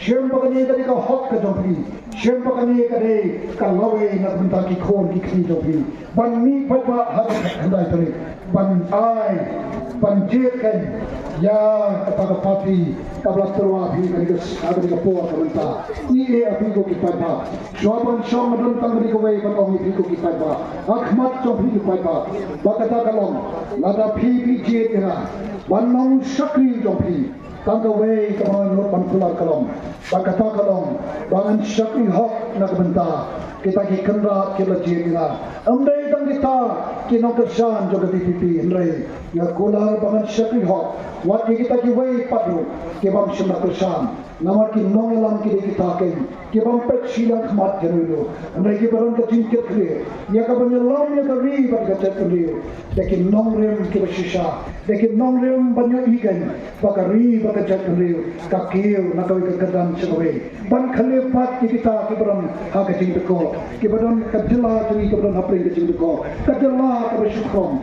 Shem bagani ka ka hot ka jompi Shem bagani ka de ka lawe na bunta ki khon ki khni jompi ban mi phwa ha handai tani ban ai ban je kan ya kata parti kabla terwa bhi kan ke ada ka po ka bunta e api ko ki phwa shoban shom madun tangri ko wei ban ong ko ki phwa akhmat jompi ki phwa bakata kalom lada phi je tera ban nong shakri jompi tangga wei kaman rot ban pular kalom bakata kalom bangan shakri hok nak benta kita ki kendra kila jina amdai dang kita ki no kersan joga PPP amdai ya kular bangan shakri hok wat kita ki wei padu ki bam shna kersan namar ki nongelam ki kita ki bam pek silang khmat jerulo amdai ki baron ka tin ket kre ya ka ban lam ya ka ri ban ka tet kre lekin nongrem ki shisha lekin nongrem banyo ikan bakari baka tet kre ka kiu na ka kadam chwe ban khale pat ki kita ki baron ha ka tin ko ki baron ka jila tu ki baron hapre ki tin ko ka jila ka shukrom